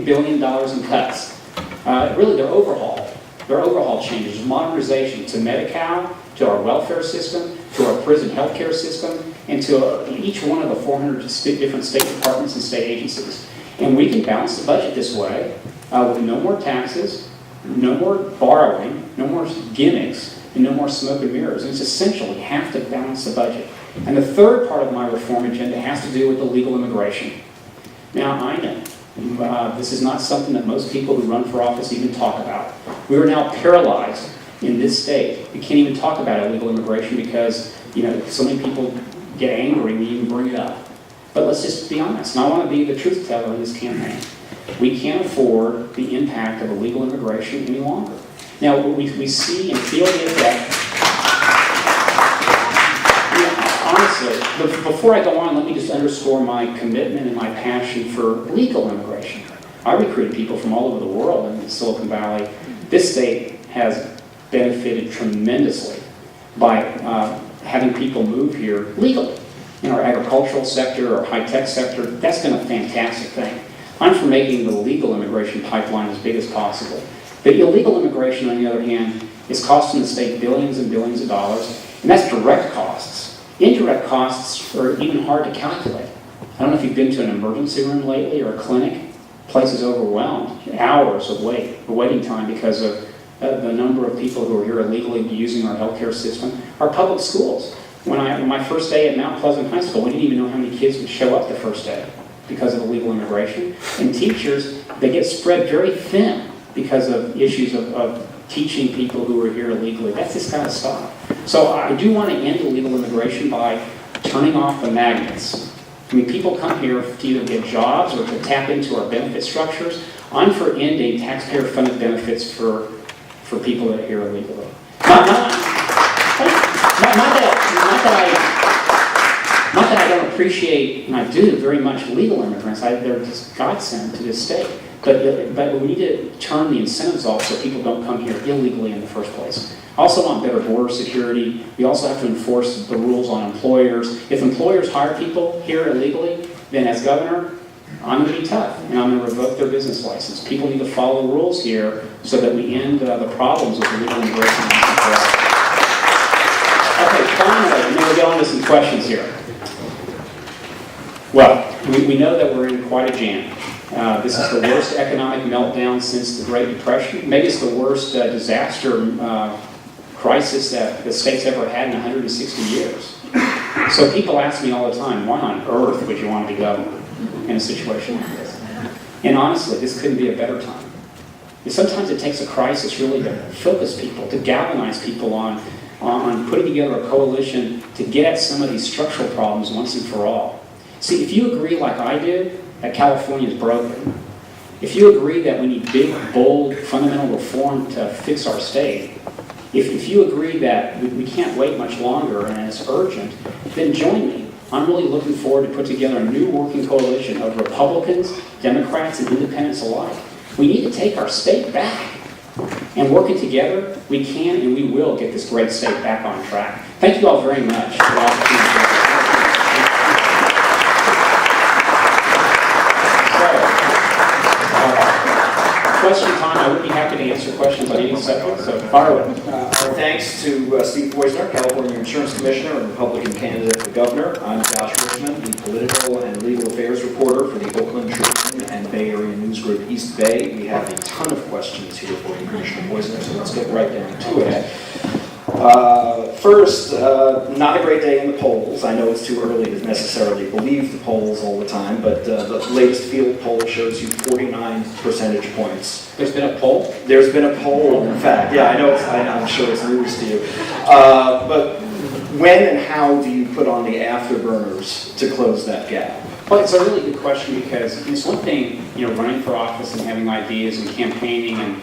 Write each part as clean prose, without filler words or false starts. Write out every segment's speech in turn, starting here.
billion in cuts. Really, they're overhaul. They're overhaul changes, modernization to Medi-Cal, to our welfare system, to our prison healthcare system, and to each one of the 400 different state departments and state agencies. And we can balance the budget this way with no more taxes, no more borrowing, no more gimmicks, and no more smoke and mirrors. And it's essential. We have to balance the budget. And the third part of my reform agenda has to do with illegal immigration. Now, I know this is not something that most people who run for office even talk about. We are now paralyzed in this state. We can't even talk about illegal immigration because, so many people get angry when you even bring it up. But let's just be honest, and I want to be the truth teller in this campaign. We can't afford the impact of illegal immigration any longer. Now, we see and feel the effect. Honestly, before I go on, let me just underscore my commitment and my passion for legal immigration. I recruited people from all over the world in Silicon Valley. This state has benefited tremendously by having people move here legally. In our agricultural sector or high-tech sector, that's been a fantastic thing. I'm for making the legal immigration pipeline as big as possible. The illegal immigration, on the other hand, is costing the state billions and billions of dollars, and that's direct costs. Indirect costs are even hard to calculate. I don't know if you've been to an emergency room lately or a clinic. The place is overwhelmed. Hours of waiting time because of the number of people who are here illegally using our healthcare system. Our public schools. When my first day at Mount Pleasant High School, we didn't even know how many kids would show up the first day because of illegal immigration. And teachers, they get spread very thin because of issues of teaching people who are here illegally. That's just got to stop. So I do want to end illegal immigration by turning off the magnets. I mean, people come here to either get jobs or to tap into our benefit structures. I'm for ending taxpayer-funded benefits for people that are here illegally. Not that I don't appreciate, and I do very much, legal immigrants. They're just godsend to this state. But we need to turn the incentives off so people don't come here illegally in the first place. I also want better border security. We also have to enforce the rules on employers. If employers hire people here illegally, then as governor, I'm going to be tough, and I'm going to revoke their business license. People need to follow the rules here so that we end the problems with illegal immigration. Okay, finally, and then we'll get on to some questions here. Well, we know that we're in quite a jam. This is the worst economic meltdown since the Great Depression. Maybe it's the worst disaster crisis that the state's ever had in 160 years. So people ask me all the time, why on earth would you want to be governor in a situation like this? And honestly, this couldn't be a better time. And sometimes it takes a crisis really to focus people, to galvanize people on putting together a coalition to get at some of these structural problems once and for all. See, if you agree like I do, that California is broken, if you agree that we need big, bold, fundamental reform to fix our state, if you agree that we can't wait much longer and it's urgent, then join me. I'm really looking forward to put together a new working coalition of Republicans, Democrats, and independents alike. We need to take our state back. And working together, we can and we will get this great state back on track. Thank you all very much for the opportunity. Question time. I would be happy to answer questions on any subject, so fire away. Our thanks to Steve Poizner, California Insurance Commissioner and Republican candidate for governor. I'm Josh Richmond, the political and legal affairs reporter for the Oakland Tribune and Bay Area News Group East Bay. We have a ton of questions here for you, Commissioner Poizner, so let's get right down to it. First, not a great day in the polls. I know it's too early to necessarily believe the polls all the time, but the latest field poll shows you 49 percentage points. There's been a poll? There's been a poll, in fact. Yeah, I know. I'm sure it's news to you. But when and how do you put on the afterburners to close that gap? Well, it's a really good question because it's one thing, running for office and having ideas and campaigning, and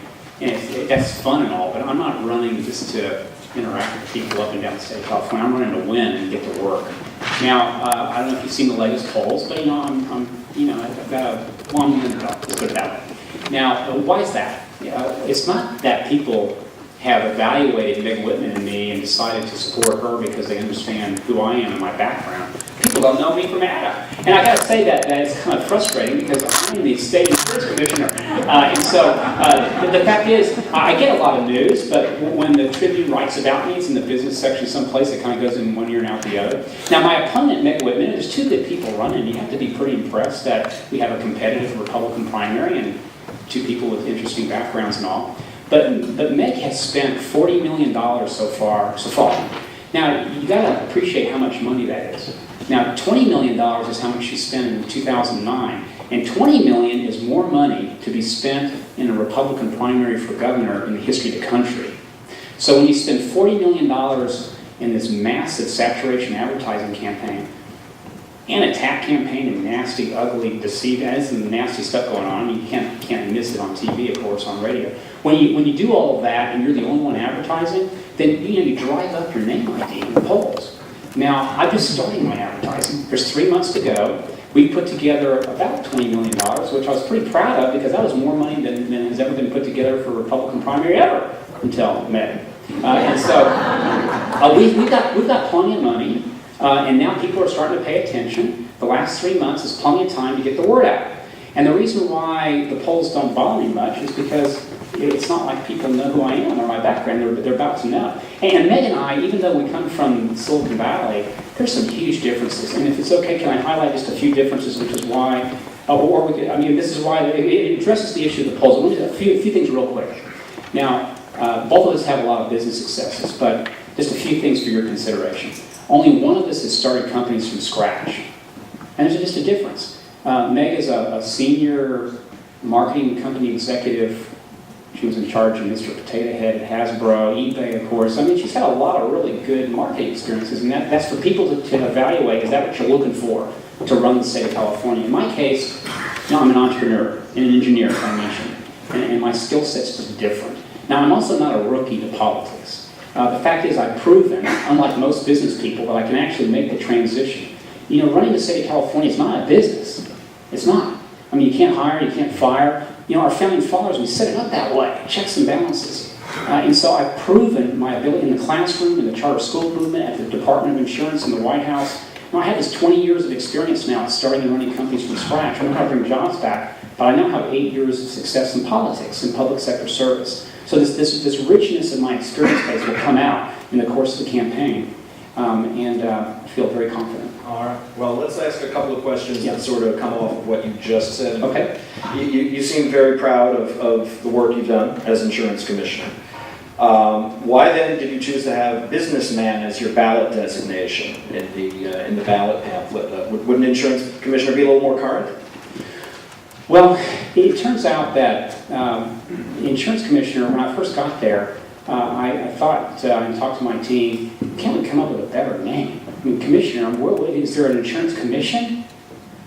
that's fun and all, but I'm not running just to interact with people up and down the state of California. I'm running to win and get to work. Now, I don't know if you've seen the latest polls, but I've got a long minute to let's put it that way. Now, why is that? It's not that people have evaluated Meg Whitman and me and decided to support her because they understand who I am and my background. People don't know me from Adam. And I got to say that it's kind of frustrating because I'm the state insurance commissioner. And so the fact is, I get a lot of news, but when the Tribune writes about me, it's in the business section someplace. It kind of goes in one ear and out the other. Now, my opponent, Meg Whitman, there's two good people running. You have to be pretty impressed that we have a competitive Republican primary and two people with interesting backgrounds and all. But Meg has spent $40 million so far. Now, you got to appreciate how much money that is. Now, $20 million is how much she spent in 2009, and $20 million is more money to be spent in a Republican primary for governor in the history of the country. So when you spend $40 million in this massive saturation advertising campaign, and a TAP campaign and nasty, ugly, deceiving, and some nasty stuff going on, you can't miss it on TV, of course, on radio. When you do all of that and you're the only one advertising, then you drive up your name ID in the polls. Now, I'm just starting my advertising. There's 3 months to go. We put together about $20 million, which I was pretty proud of because that was more money than has ever been put together for a Republican primary ever until May. And so we've got plenty of money, and now people are starting to pay attention. The last 3 months is plenty of time to get the word out. And the reason why the polls don't bother me much is because it's not like people know who I am or my background. They're about to know. And Meg and I, even though we come from Silicon Valley, there's some huge differences. And if it's okay, can I highlight just a few differences, which is why, this is why it addresses the issue of the polls. Let me do a few things real quick. Now, both of us have a lot of business successes, but just a few things for your consideration. Only one of us has started companies from scratch. And there's just a difference. Meg is a senior marketing company executive. She was in charge of Mr. Potato Head at Hasbro, eBay, of course. I mean, she's had a lot of really good marketing experiences, and that's for people to evaluate, is that what you're looking for to run the state of California? In my case, I'm an entrepreneur and an engineer, as I mentioned, and my skill set's just different. Now, I'm also not a rookie to politics. The fact is, I've proven, unlike most business people, that I can actually make the transition. Running the state of California is not a business. It's not. I mean, you can't hire, you can't fire. Our founding fathers, we set it up that way, checks and balances. And so I've proven my ability in the classroom, in the charter school movement, at the Department of Insurance, in the White House. I have this 20 years of experience now starting and running companies from scratch. I know how to bring jobs back, but I now have 8 years of success in politics, in public sector service. So this richness of my experience base will come out in the course of the campaign, and I feel very confident. All right. Well, let's ask a couple of questions that sort of come off of what you just said. Okay. You seem very proud of the work you've done as insurance commissioner. Why then did you choose to have businessman as your ballot designation in the ballot pamphlet? Would an insurance commissioner be a little more current? Well, it turns out that insurance commissioner, when I first got there, I thought and talked to my team, can't we come up with a better name? I mean, commissioner, is there an insurance commission?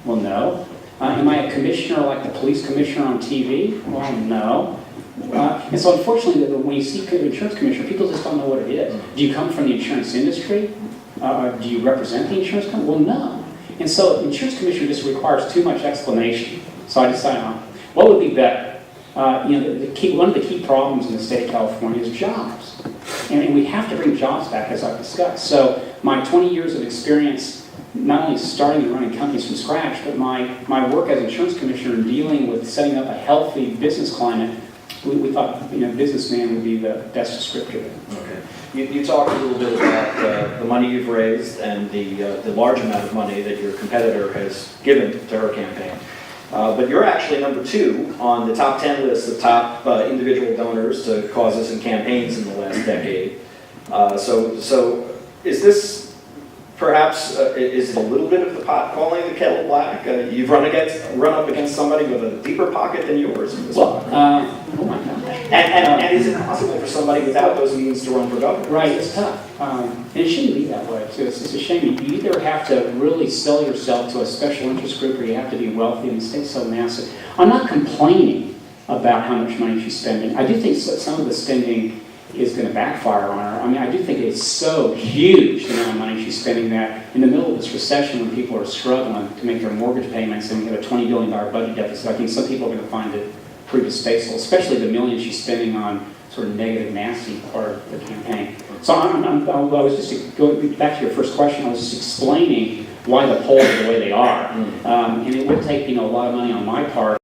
Well, no. Am I a commissioner like the police commissioner on TV? Well, no. And so unfortunately, when you see insurance commissioner, people just don't know what it is. Do you come from the insurance industry? Do you represent the insurance company? Well, no. And so insurance commissioner just requires too much explanation. So I decided, what would be better? One of the key problems in the state of California is jobs. And we have to bring jobs back, as I've discussed. So my 20 years of experience, not only starting and running companies from scratch, but my work as insurance commissioner in dealing with setting up a healthy business climate, we thought businessman would be the best descriptor. Okay. You talked a little bit about the money you've raised and the large amount of money that your competitor has given to her campaign. But you're actually number 2 on the top 10 list of top individual donors to causes and campaigns in the last decade. So is this perhaps, is it a little bit of the pot calling the kettle black? You've run up against somebody with a deeper pocket than yours in this one. Oh my God. And is it possible for somebody without those means to run for governor? Right, it's tough. And it shouldn't be that way, too. It's a shame. You either have to really sell yourself to a special interest group or you have to be wealthy, and the state's so massive. I'm not complaining about how much money she's spending. I do think some of the spending is going to backfire on her. I mean, I do think it's so huge, the amount of money she's spending, that in the middle of this recession when people are struggling to make their mortgage payments and we have a $20 billion budget deficit, I think some people are going to find it pretty distasteful, especially the millions she's spending on sort of negative, nasty part of the campaign. So I was just going back to your first question. I was just explaining why the polls are the way they are. And it would take, a lot of money on my part